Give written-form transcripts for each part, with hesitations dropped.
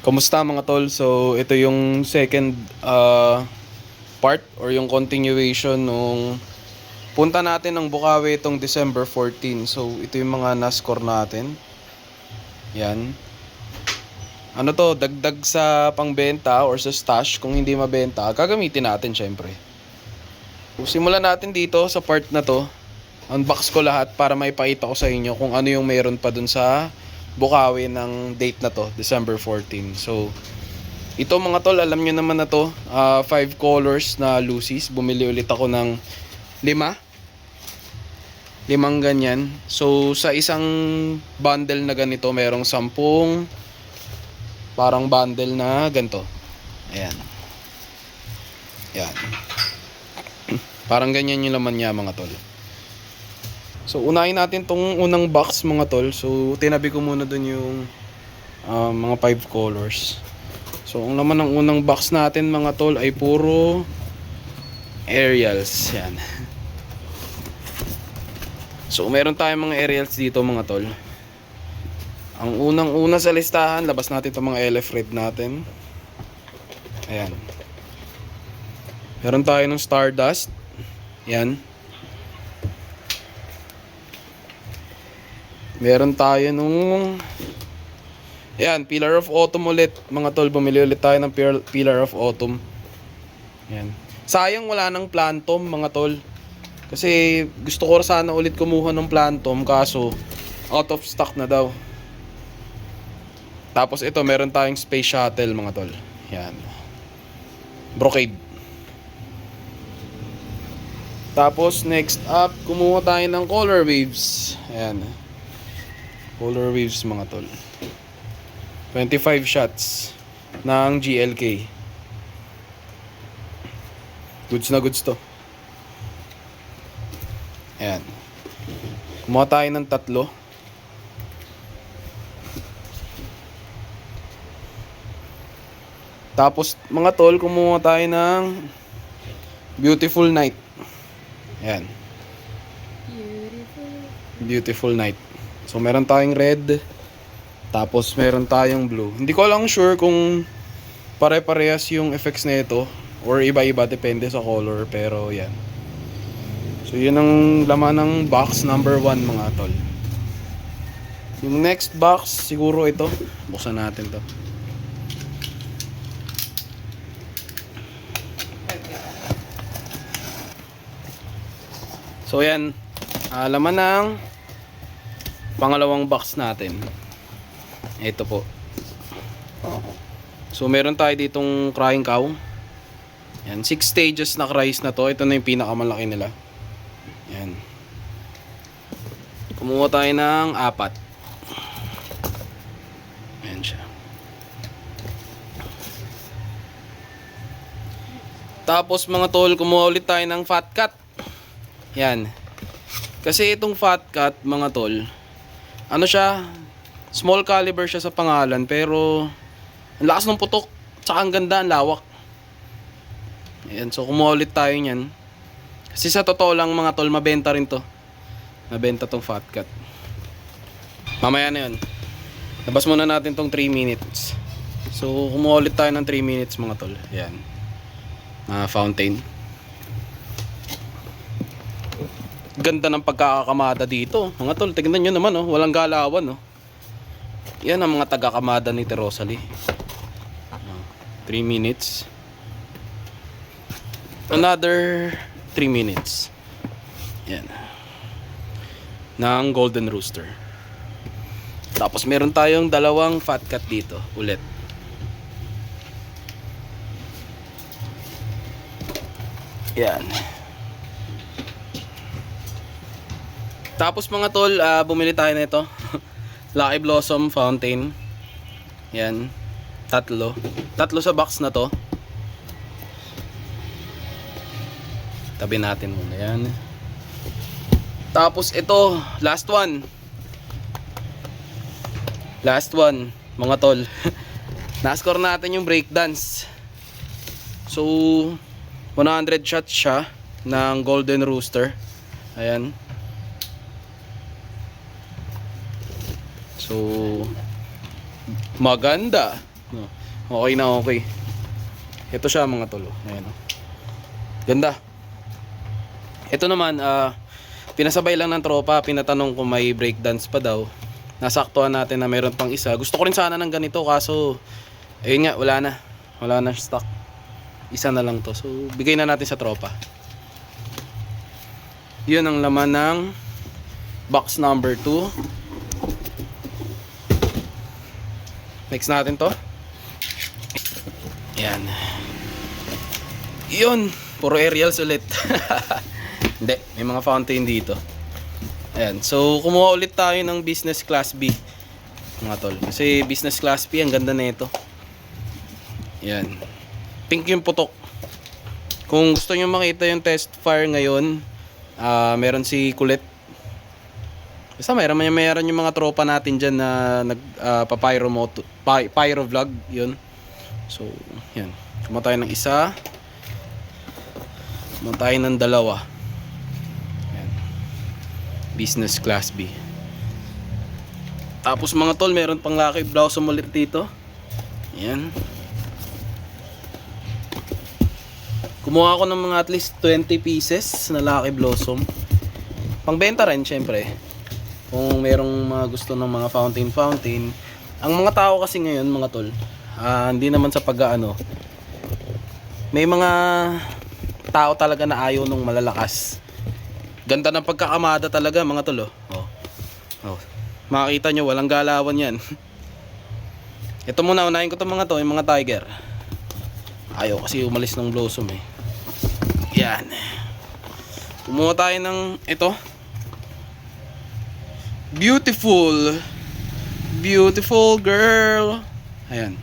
Kamusta mga tol? So ito yung second part or yung continuation nung punta natin ng Bukawi itong December 14. So ito yung mga na-score natin. Yan. Ano to, dagdag sa pangbenta or sa stash. Kung hindi mabenta, gagamitin natin syempre. So, simulan natin dito sa part na to. Unbox ko lahat para maipakita ko sa inyo kung ano yung meron pa dun sa Bukawi ng date na to, December 14. So, ito mga tol, alam nyo naman na to, 5 colors na Lucy's. Bumili ulit ako ng 5 ganyan. So, sa isang bundle na ganito, merong 10 parang bundle na ganito. Ayan. Ayan. Parang ganyan yung laman niya mga tol. So, unahin natin tong unang box mga tol. So, tinabi ko muna dun yung mga 5 colors. So, ang laman ng unang box natin mga tol ay puro aerials. Yan. So, meron tayong mga aerials dito mga tol. Ang unang-una sa listahan, labas natin itong mga LF Red natin. Ayan. Meron tayo ng Stardust. Yan. Meron tayo nung Ayan, Pillar of Autumn ulit. Mga tol, bumili ulit tayo ng Pillar of Autumn. Ayan. Sayang wala ng Plantom mga tol. Kasi gusto ko sana ulit kumuha ng Plantom, kaso out of stock na daw. Tapos ito, meron tayong Space Shuttle mga tol. Ayan. Brocade. Tapos next up, kumuha tayo ng Color Waves. Ayan. Color Waves mga tol. 25 shots ng GLK. Goods na goods to. Ayan. Kumuha tayo ng 3. Tapos mga tol, kumuha tayo ng Beautiful Night. Ayan. Beautiful Night. So meron tayong red. Tapos meron tayong blue. Hindi ko lang sure kung pare-parehas yung effects na ito or iba-iba, depende sa color, pero yan. So yun ang laman ng box number 1 mga tol. Yung next box siguro ito. Buksan natin to. So yan, laman ng pangalawang box natin. Ito po. So meron tayo ditong Crying Cow. Yan, 6 stages na cries na to. Ito na yung pinakamalaki nila. Yan. Kumuha tayo ng 4. Ayan siya. Tapos mga tol, kumuha ulit tayo ng Fat Cat. Yan. Kasi itong Fat Cat mga tol, ano siya, small caliber siya sa pangalan, pero ang lakas ng putok, tsaka ang ganda, ang lawak. Ayan, so kumuha ulit tayo niyan. Kasi sa totoo lang mga tol, mabenta rin to. Mabenta tong Fat Cat. Mamaya na yun. Labas muna natin tong 3 minutes. So kumuha ulit tayo ng 3 minutes mga tol. Ayan. Fountain. Ganda ng pagkakakamada dito. Mga tol, tignan nyo naman, oh, walang galawan. Oh. Yan ang mga taga-kamada ni Rosalie. 3 minutes. Another 3 minutes. Yan. Ng Golden Rooster. Tapos meron tayong dalawang Fat Cat dito ulit. Yan. Tapos mga tol, bumili tayo nito. Lucky Blossom Fountain. Yan. 3 sa box na to. Tabi natin muna yan. Tapos ito, last one. Last one, mga tol. Na-score natin yung breakdance. So, 100 shots siya ng Golden Rooster. Ayan. So, maganda. No. Okay na okay. Ito siya mga tol. Ayan, oh. Ganda. Ito naman, pinasabay lang ng tropa. Pinatanong kung may breakdance pa daw. Nasaktuhan natin na meron pang isa. Gusto ko rin sana ng ganito, kaso ayun nga, wala na stock. Isa na lang to, so bigay na natin sa tropa. Yun ang laman ng box number 2. Next natin to. Yan. Yun, puro aerials ulit. Hindi, may mga fountain dito. Ayan, so kumuha ulit tayo ng business class B, mga tol. Kasi business class B, ang ganda na ito. Yan. Pink yung putok. Kung gusto nyo makita yung test fire ngayon, meron si Kulit. Basta meron yung mga tropa natin dyan na pyro vlog, yun. So, yan. Kumuha tayo ng isa. Kumuha tayo ng dalawa. Yan. Business class B. Tapos mga tol, meron pang Lucky Blossom ulit dito. Yan. Kumuha ako ng mga at least 20 pieces na Lucky Blossom. Pangbenta rin, syempre. Kung merong mga gusto ng mga fountain. Ang mga tao kasi ngayon, mga tol, hindi naman sa pag-aano. May mga tao talaga na ayaw nung malalakas. Ganda ng pagkakamada talaga, mga tol, oh. Oh. Makikita nyo, walang galawan yan. Ito muna, unahin ko itong mga to, yung mga tiger. Ayaw kasi umalis ng blossom eh. Yan. Kumuha tayo ng ito. Beautiful girl. Ayan.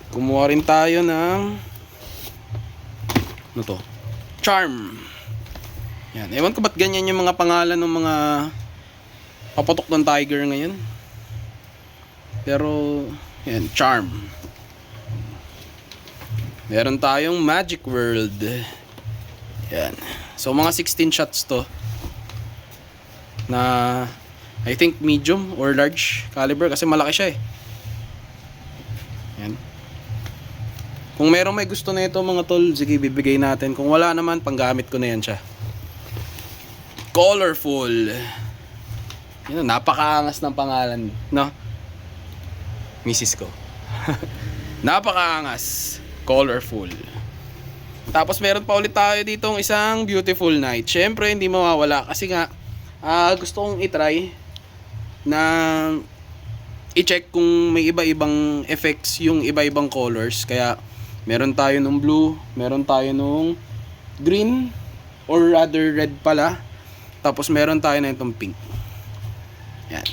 Kumuha rin tayo ng ano to? Charm. Yan. Ewan ko ba't ganyan yung mga pangalan ng mga paputok ng tiger ngayon. Pero yan, Charm. Meron tayong Magic World. Yan. So mga 16 shots to. Na I think medium or large caliber kasi malaki siya eh. Yan. Kung merong may gusto na ito mga tol, sige bibigay natin. Kung wala naman, panggamit ko na yan siya. Colorful. Yan, napakaangas ng pangalan, no? Misis ko. Napakaangas. Colorful. Tapos meron pa ulit tayo ditong isang Beautiful Night. Syempre hindi mawawala kasi nga gusto kong i-try na i-check kung may iba-ibang effects yung iba-ibang colors. Kaya meron tayo nung blue, meron tayo nung green or rather red pala. Tapos meron tayo na itong pink. Yan.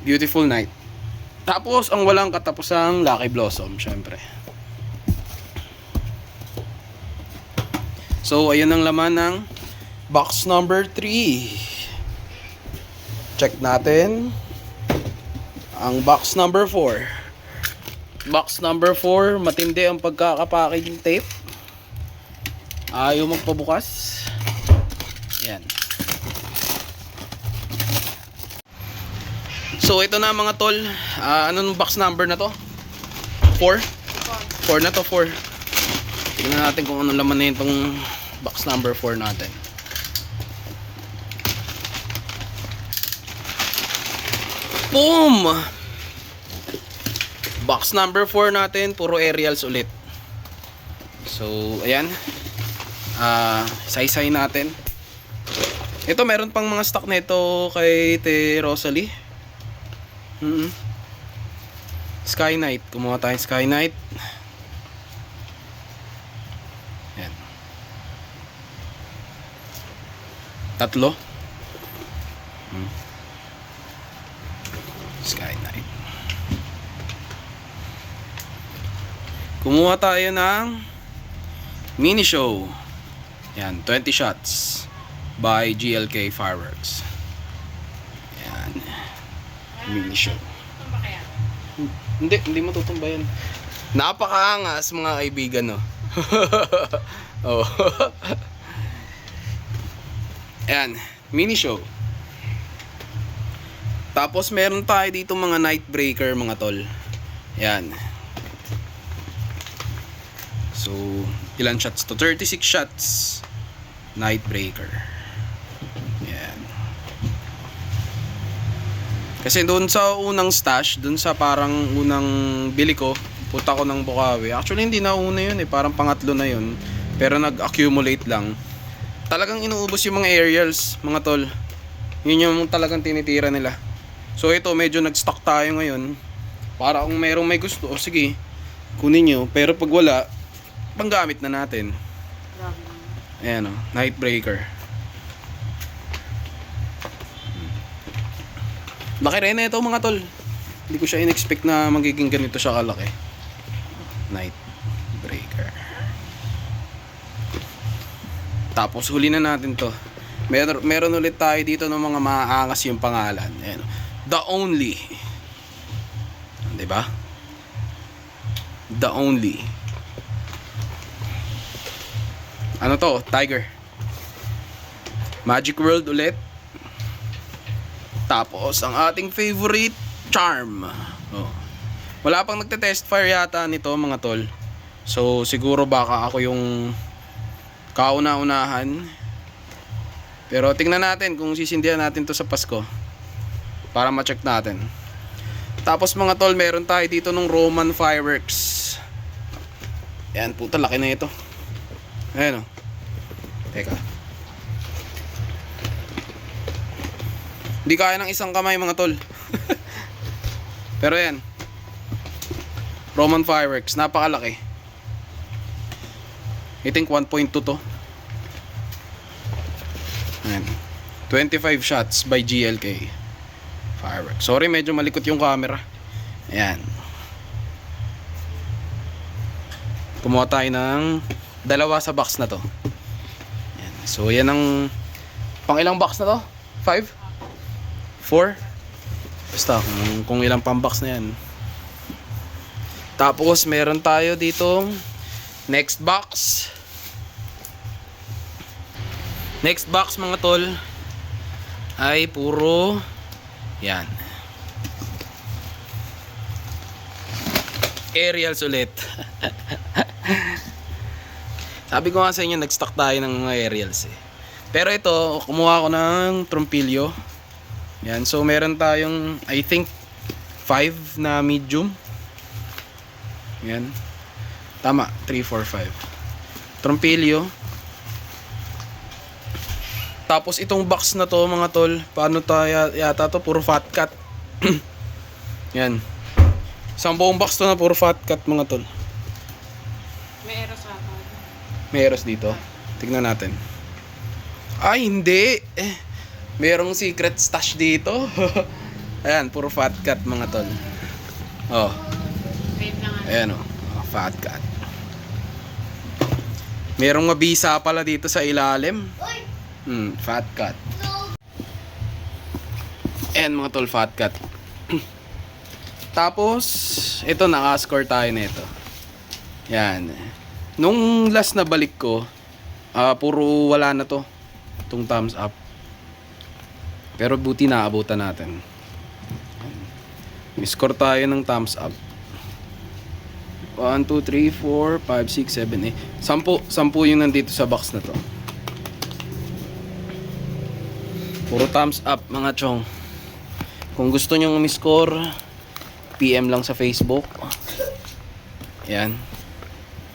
Beautiful Night. Tapos ang walang katapusang Lucky Blossom, syempre. So ayun ang laman ng box number 3. Check natin ang box number 4. Box number 4, matindi ang pagkakapackaging tape. Ayaw magpabukas. Yan. So ito na mga tol. Anong box number na to? 4? 4 na to, 4. Tingnan natin kung anong laman na itong box number 4 natin. Boom! Box number 4 natin, puro aerials ulit. So, ayan. Say-say natin. Ito, meron pang mga stock nito kay Te Rosalie. Sky Knight. Kumuha tayong Sky Knight. Ayan. 3. Sky Knight. Kumuha tayo ng Mini Show. Yan, 20 shots by GLK Fireworks. Yan. Mini Show. Hindi matutumba yan. Napakaangas mga kaibigan, no. Oh. Ayan, Mini Show. Tapos meron tayo dito mga night breaker mga tol. Yan. So, ilan shots to? 36 shots. Night breaker. Yan. Kasi doon sa unang stash, doon sa parang unang bili ko, punta ko ng Bukawi. Actually, hindi na una yun eh. Parang pangatlo na yun. Pero nag-accumulate lang. Talagang inuubos yung mga aerials, mga tol. Yun yung talagang tinitira nila. So ito, medyo nag-stock tayo ngayon. Para kung merong may gusto, o sige, kunin nyo. Pero pag wala, panggamit na natin. Ayan o, night breaker. Laki rin na ito mga tol. Hindi ko siya in-expect na magiging ganito siya kalaki. Night breaker. Tapos huli na natin to. Meron ulit tayo dito ng mga maaangas yung pangalan. Ayan. The Only. Diba? The Only. Ano to? Tiger. Magic World ulit. Tapos ang ating favorite, Charm. Oh. Wala pang nagte-test fire yata nito mga tol. So siguro baka ako yung kauna-unahan. Pero tingnan natin kung sisindihan natin to sa Pasko. Para ma-check natin. Tapos mga tol, meron tayo dito nung Roman Fireworks. Ayan, puta, laki na ito. Ayan o. Teka. Hindi kaya ng isang kamay mga tol. Pero ayan. Roman Fireworks, napakalaki. I think 1.2 to. Ayan. 25 shots by GLK Fireworks. Sorry, medyo malikot yung camera. Ayan. Kumuha tayo ng dalawa sa box na to. Ayan. So yan ang pang ilang box na to? 5? 4? Basta kung ilang pang box na yan. Tapos meron tayo ditong next box. Next box mga tol ay puro yan. Aerials ulit. Sabi ko nga sa inyo, nag-stock tayo ng mga aerials eh. Pero ito, kumuha ko ng trompilyo. Yan, so meron tayong I think 5 na medium. Yan. Tama, 3, 4, 5. Trompilyo. Tapos itong box na to mga tol, paano tayo yata to, puro fat cut. Yan. Isang buong box to na puro fat cut mga tol. May eros ata. May eros dito. Tignan natin. Ay, hindi. Merong secret stash dito. Ayan, puro fat cut mga tol. Oh. Wait lang. Ayan oh, fat cut. Merong mabisa pala dito sa ilalim. Fat cut. Ayan mga tol, fat cut. Tapos, ito naka-score tayo nito. Yan. Nung last na balik ko, puro wala na to. Itong thumbs up. Pero buti naabutan natin. Score tayo ng thumbs up. 1, 2, 3, 4, 5, 6, 7, 8. 10 yung nandito sa box na to. Puro thumbs up mga chong. Kung gusto nyong umiscore, PM lang sa Facebook. Yan.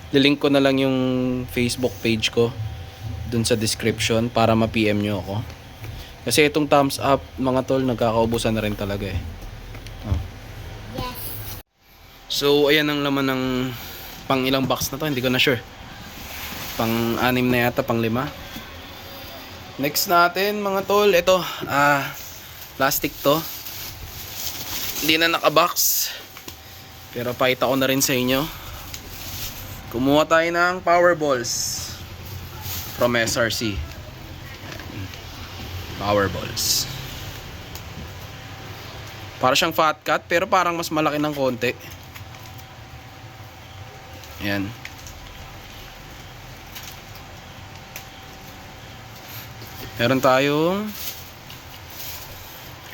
Lilink ko na lang yung Facebook page ko dun sa description para ma-PM nyo ako. Kasi itong thumbs up mga tol, nagkakaubusan na rin talaga eh. Oh. Yes. So ayan ang laman ng pang ilang box na to, hindi ko na sure. Pang 6 na yata, pang 5. Next natin mga tol, ito plastic to. Hindi na nakabox. Pero pakita ko na rin sa inyo. Kumuha tayo ng power balls from SRC. Power balls. Para siyang fat cut pero parang mas malaki ng konti. Ayan. Meron tayong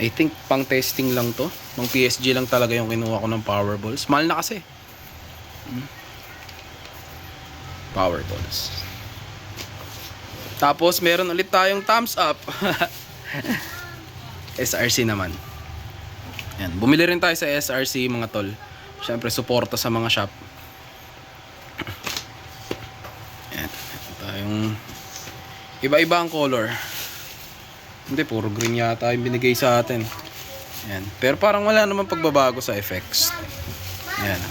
I think pang testing lang to. Pang PSG lang talaga yung kinuha ko ng power balls. Mahal na kasi. Power balls. Tapos meron ulit tayong thumbs up. SRC naman. Yan. Bumili rin tayo sa SRC mga tol. Siyempre suporta sa mga shop. Yan. Ito tayong iba-iba ang color. Hindi, puro green yata yung binigay sa atin. Yan. Pero parang wala naman pagbabago sa effects. Yan.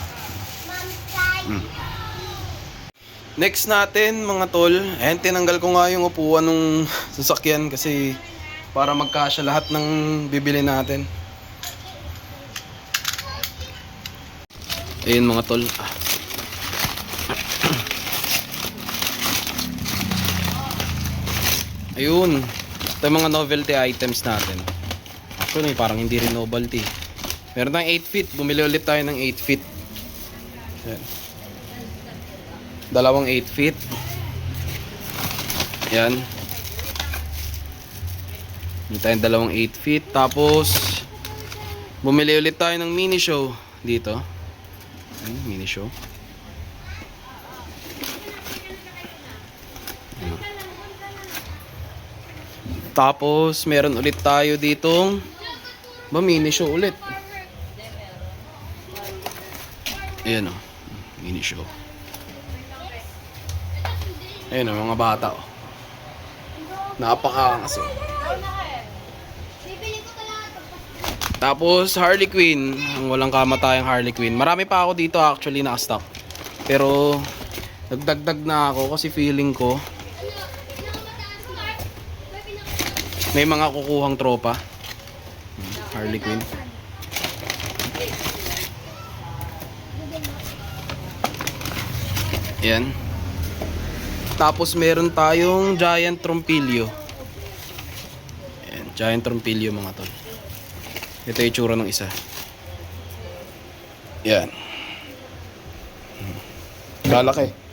Next natin mga tol. Ayan, tinanggal ko nga yung upuan ng sasakyan kasi para magkasya lahat ng bibili natin. Ayun mga tol. Ayun. Ito yung mga novelty items natin. Actually, parang hindi rin novelty. Meron tayong 8 feet. Bumili ulit tayo ng 8 feet. Ayan. Dalawang 8 feet. Yan. Bumili tayong dalawang 8 feet. Tapos, bumili ulit tayo ng mini show dito. Ayan, mini show. Tapos, meron ulit tayo ditong mini show ulit. Ayan o. Mini show. Ayan o, mga bata o. Napakaangas o. Tapos, Harley Quinn. Ang walang kamatayang Harley Quinn. Marami pa ako dito actually naka-stock. Pero, nagdagdag na ako kasi feeling ko may mga kukuhang tropa. Harley Quinn. Yan. Tapos meron tayong giant trompilyo. Yan, giant trompilyo mga tol. Ito yung tsura ng isa. Yan. Lalaki.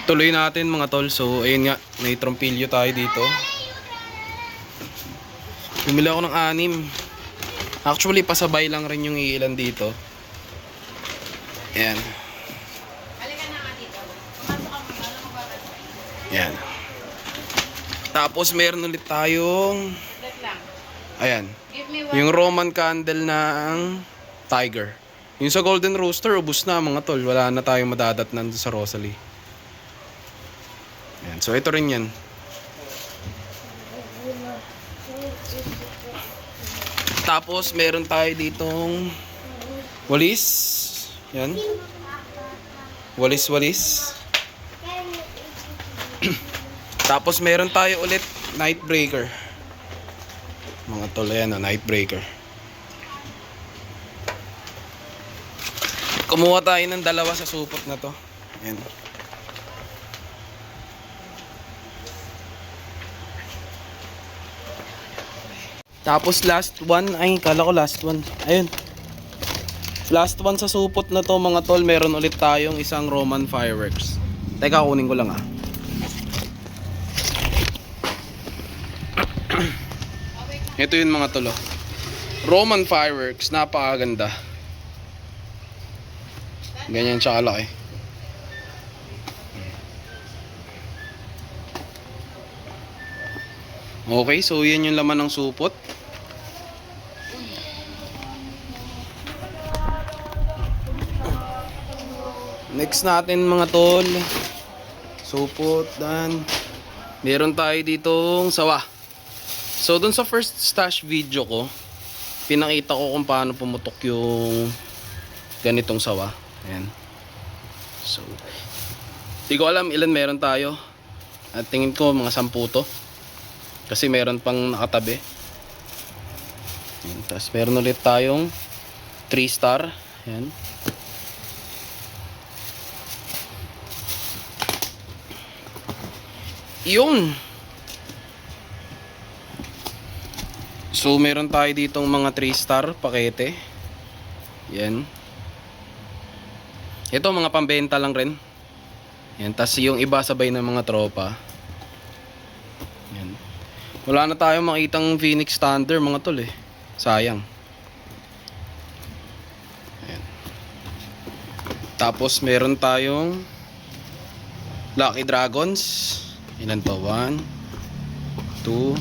Tuloy natin mga tol. So ayun nga, may trompilyo tayo dito. Bumili ako ng 6. Actually pasabay lang rin yung iilan dito. Ayan. Ayan. Tapos meron ulit tayong ayan. Yung Roman candle ng Tiger. Yung sa Golden Rooster, ubus na mga tol. Wala na tayong madadatnan sa Rosalie. Ayan. So ito rin yan. Tapos meron tayo ditong walis. Yan. Walis. Tapos meron tayo ulit Nightbreaker. Mga tol, yan o, Nightbreaker. Kumuha tayo ng 2 sa supot na to. Yan. Tapos last one, ay kala ko last one. Ayun. Last one sa supot na to mga tol, meron ulit tayong isang Roman fireworks. Teka, kunin ko lang ah. Ito yun mga tol. Roman fireworks, napakaganda. Ganyan siya kalaki. Okay, so yan yung laman ng supot. Next natin mga tol, supot, dan meron tayo ditong sawa. So dun sa first stash video ko, pinakita ko kung paano pumutok yung ganitong sawa. Ayan. So di ko alam ilan meron tayo. At tingin ko mga 10 to. Kasi meron pang nakatabi. Ayan. Tapos meron ulit tayong 3 star. Ayan. Yun. So meron tayo ditong mga 3 star pakete. Yan. Ito mga pambenta lang rin. Yan. Tas yung iba sabay ng mga tropa. Yan. Wala na tayong makitang Phoenix Thunder mga tol eh. Sayang. Ayan. Tapos meron tayong Lucky Dragons. Ilan to? 1, 2,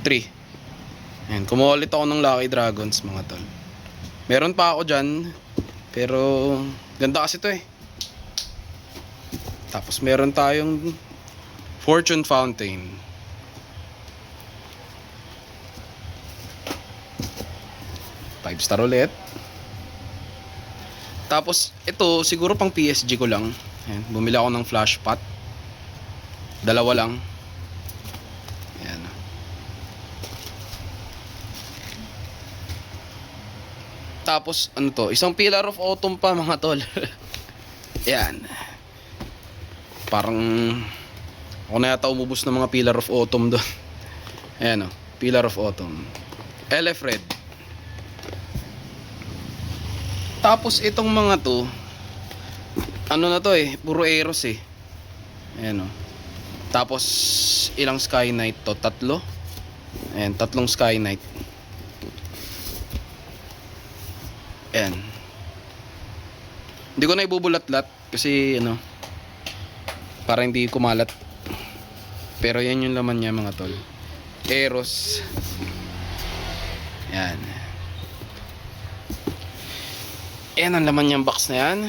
3. Ayan, kumuha ulit ako ng Lucky Dragons mga tol. Meron pa ako dyan, pero ganda kasi to eh. Tapos meron tayong Fortune Fountain. Five star ulit. Tapos ito siguro pang PSG ko lang. Ayan, bumili ako ng flash pot. Dalawa lang. Ayan. Tapos ano to? Isang Pillar of Autumn pa mga tol. Ayan. Parang ako na yata umubos ng mga Pillar of Autumn doon. Ayan o. Pillar of Autumn. LF Red. Tapos itong mga to, ano na to eh, puro Eros eh. Ayan o. Tapos ilang Sky Knight to? 3. Ayan, 3 Sky Knight. Ayan. Hindi ko na ibubulat-lat kasi ano, para hindi kumalat. Pero yan yung laman niya mga tol. Eros. Ayan. Ayan ang laman niyang box na yan.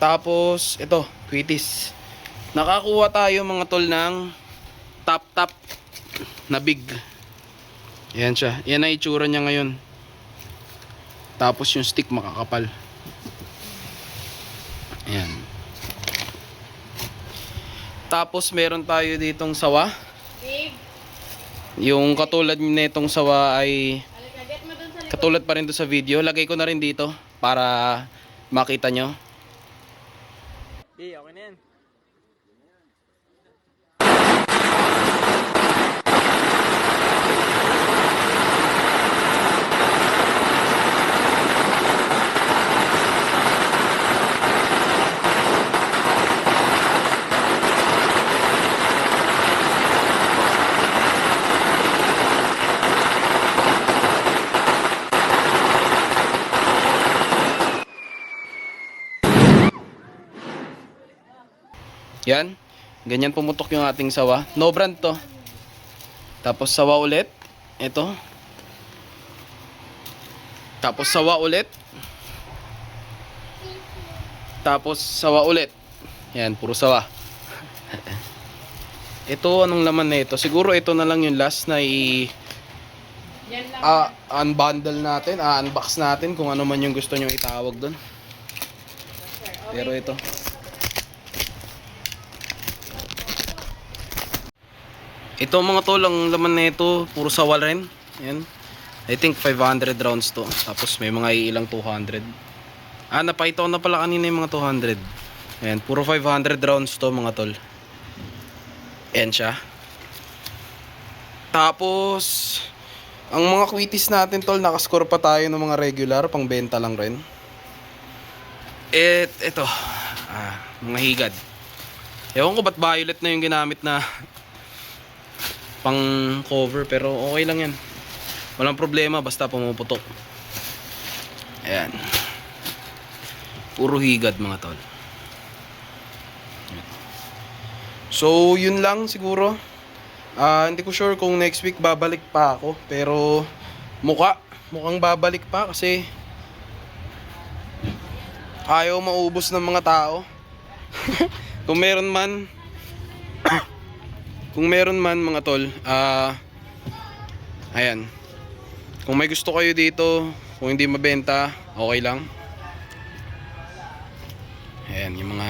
Tapos ito, Quitties. Nakakuha tayo mga tol ng top na big. Ayan siya. Yan ang itsura niya ngayon. Tapos yung stick makakapal. Ayan. Tapos meron tayo ditong sawa. Big. Yung katulad nitong sawa ay Halika, get mo dun sa likod. katulad pa rin doon sa video. Lagay ko na rin dito para makita nyo. Okay na yan. Yan. Ganyan pumutok yung ating sawa. No brand to. Tapos sawa ulit. Ito. Tapos sawa ulit. Tapos sawa ulit. Yan, puro sawa. Ito, anong laman na ito? Siguro ito na lang yung last na Yan lang. unbundle natin, unbox natin kung ano man yung gusto nyo itawag doon. Sir. Pero ito. Ito mga tol, ang laman na ito, puro sawa rin. Yan. I think 500 rounds to. Tapos may mga ilang 200. Napaitaw na pala kanina yung mga 200. Ayan, puro 500 rounds to mga tol. Ayan siya. Tapos, ang mga Quitties natin tol, nakascore pa tayo ng mga regular, pang benta lang rin. Ito, mga higad. Ewan ko ba't violet na yung ginamit na pang cover, pero okay lang yan. Walang problema basta pumuputok. Ayan. Puro higad mga tol. So yun lang siguro. Hindi ko sure kung next week babalik pa ako, pero mukhang babalik pa kasi ayaw maubos ng mga tao. Kung meron man kung meron man mga tol, ayan. Kung may gusto kayo dito, kung hindi mabenta, okay lang. Ayan, yung mga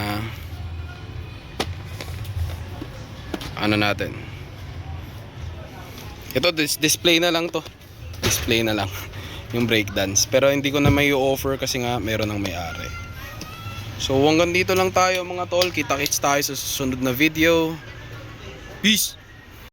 ano natin. Ito, display na lang to. Display na lang yung breakdance. Pero hindi ko na may offer kasi nga meron ng may-ari. So hanggang dito lang tayo mga tol. Kita-kits tayo sa susunod na video. Peace!